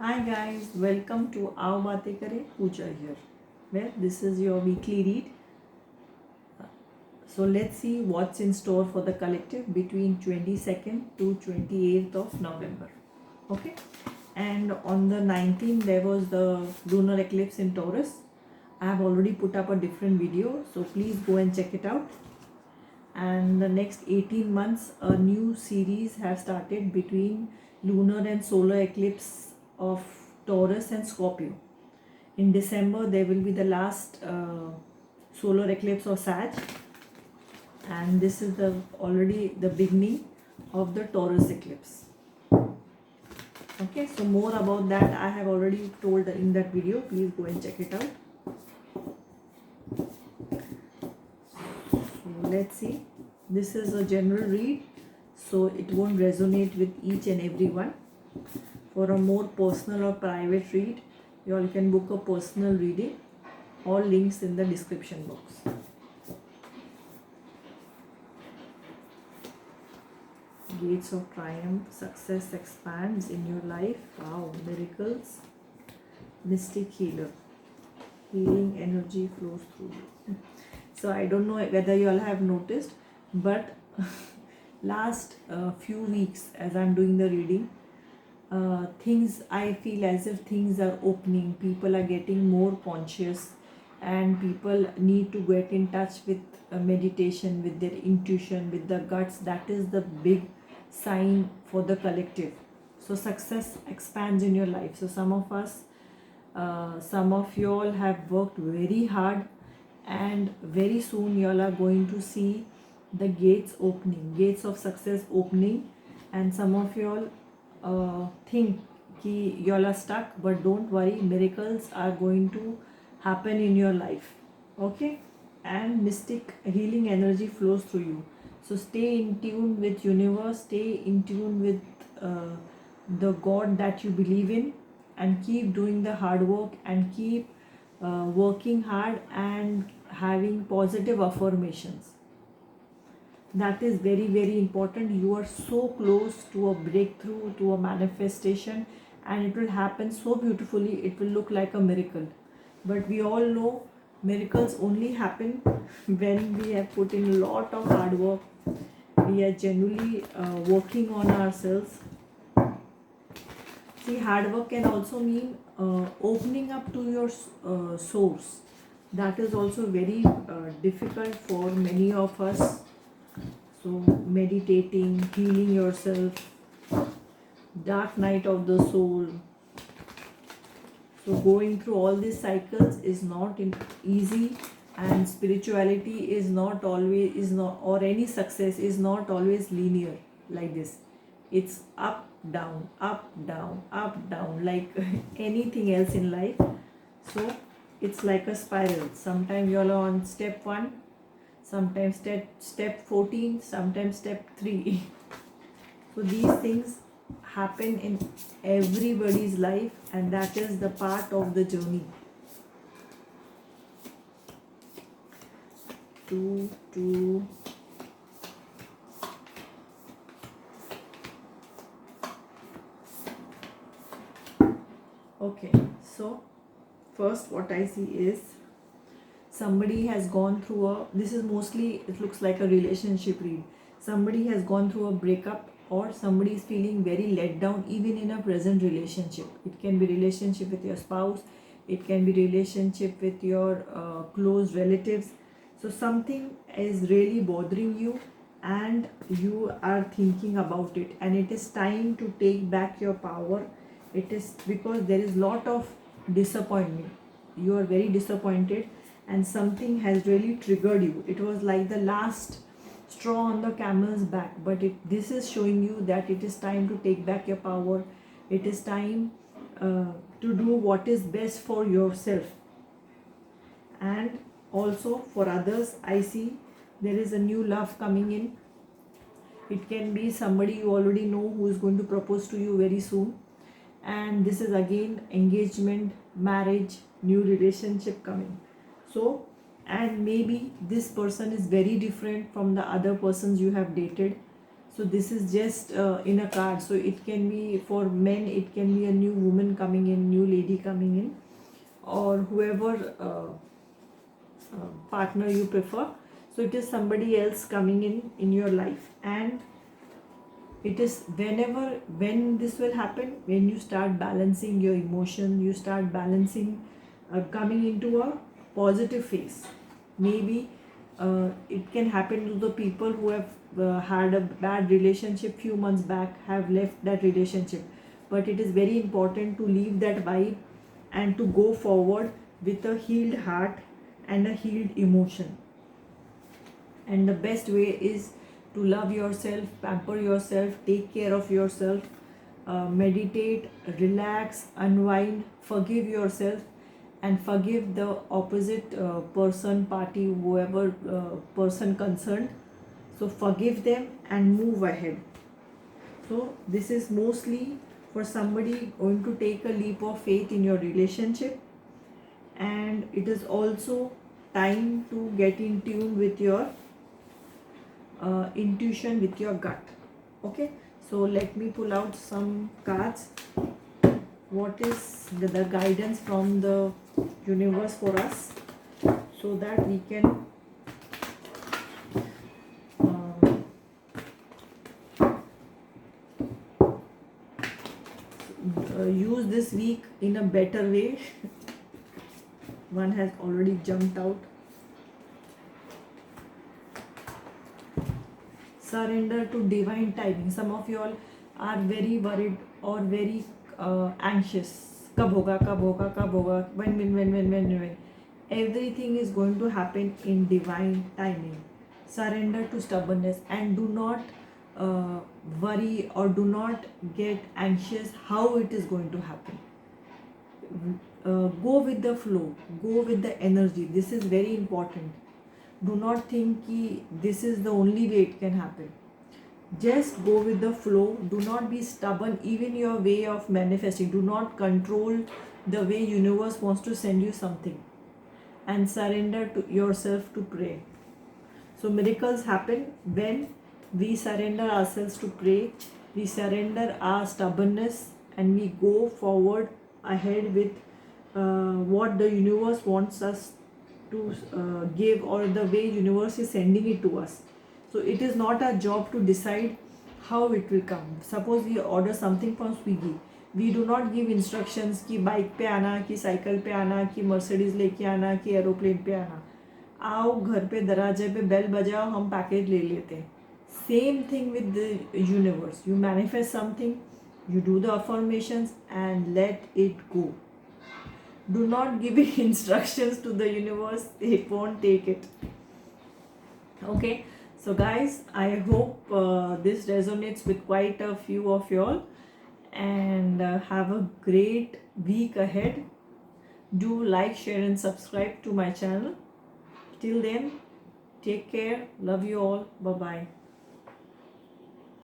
Hi guys, welcome to Aao Baatein Kare, Pooja here. Well, this is your weekly read. So let's see what's in store for the collective between 22nd to 28th of November. Okay, and on the 19th there was the lunar eclipse in Taurus. I have already put up a different video, so please go and check it out. And the next 18 months, a new series have started between lunar and solar eclipse of Taurus and Scorpio. In December, there will be the last solar eclipse of Sag, and this is the already the beginning of the Taurus eclipse. Okay, so more about that I have already told in that video. Please go and check it out. So let's see. This is a general read, so it won't resonate with each and every one. For a more personal or private read, you all can book a personal reading. All links in the description box. Gates of triumph, success expands in your life. Wow, miracles, mystic healer, healing energy flows through you. So I don't know whether you all have noticed, but last few weeks as I'm doing the reading, things I feel as if things are opening, people are getting more conscious, and people need to get in touch with meditation, with their intuition, with the guts. That is the big sign for the collective. So success expands in your life. So some of us, some of you all have worked very hard, and very soon you all are going to see the gates opening, gates of success opening. And some of you all think ki you all are stuck, but don't worry, miracles are going to happen in your life. Okay, and mystic healing energy flows through you. So stay in tune with universe, stay in tune with the God that you believe in, and keep doing the hard work, and keep working hard and having positive affirmations. That is very, very important. You are so close to a breakthrough, to a manifestation, and it will happen so beautifully, it will look like a miracle. But we all know miracles only happen when we have put in a lot of hard work, we are genuinely working on ourselves. See, hard work can also mean opening up to your source. That is also very difficult for many of us. So meditating, healing yourself, dark night of the soul. So going through all these cycles is not easy, and spirituality is not always, is not, or any success is not always linear like this. It's up down, up down, up down, like anything else in life. So it's like a spiral. Sometimes you're on step 1, sometimes step 14, sometimes step 3. So these things happen in everybody's life, and that is the part of the journey. To okay, so first what I see is somebody has gone through a, this is mostly, it looks like a relationship read. Somebody has gone through a breakup, or somebody is feeling very let down even in a present relationship. It can be relationship with your spouse, it can be relationship with your close relatives. So something is really bothering you, and you are thinking about it, and it is time to take back your power. It is because there is lot of disappointment. You are very disappointed, and something has really triggered you. It was like the last straw on the camel's back, but this is showing you that it is time to take back your power. It is time to do what is best for yourself and also for others. I see there is a new love coming in. It can be somebody you already know who is going to propose to you very soon, and this is again engagement, marriage, new relationship coming. So, and maybe this person is very different from the other persons you have dated. So this is just in a card. So it can be for men, it can be a new woman coming in, new lady coming in, or whoever partner you prefer. So it is somebody else coming in your life, and it is when this will happen, when you start balancing your emotion, you start balancing, coming into a positive phase. Maybe it can happen to the people who have had a bad relationship few months back, have left that relationship, but it is very important to leave that vibe and to go forward with a healed heart and a healed emotion. And the best way is to love yourself, pamper yourself, take care of yourself, meditate, relax, unwind, forgive yourself, and forgive the opposite person, party, whoever person concerned. So forgive them and move ahead. So this is mostly for somebody going to take a leap of faith in your relationship, and it is also time to get in tune with your intuition, with your gut. Okay, so let me pull out some cards. What is the guidance from the universe for us, so that we can use this week in a better way. One has already jumped out. Surrender to divine timing. Some of you all are very worried or very anxious. Kab hoga, kab hoga, kab hoga, when. Everything is going to happen in divine timing. Surrender to stubbornness and do not worry or do not get anxious how it is going to happen. Go with the flow, go with the energy. This is very important. Do not think ki this is the only way it can happen. Just go with the flow. Do not be stubborn. Even your way of manifesting, do not control the way universe wants to send you something, and surrender to yourself to pray. So miracles happen when we surrender ourselves to pray. We surrender our stubbornness and we go forward ahead with what the universe wants us to give, or the way universe is sending it to us. So it is not our job to decide how it will come. Suppose we order something from Swiggy, we do not give instructions कि bike पे आना, कि cycle पे आना, कि Mercedes लेके आना, कि एरोप्लेन पे आना. आओ घर पे दरवाजे पे बेल बजाओ, हम पैकेज ले लेते हैं. Same thing with the universe. You manifest something, you do the affirmations and let it go. Do not give instructions to the universe, it won't take it. Okay, so guys, I hope this resonates with quite a few of y'all, and have a great week ahead. Do like, share and subscribe to my channel. Till then, take care, love you all, bye bye.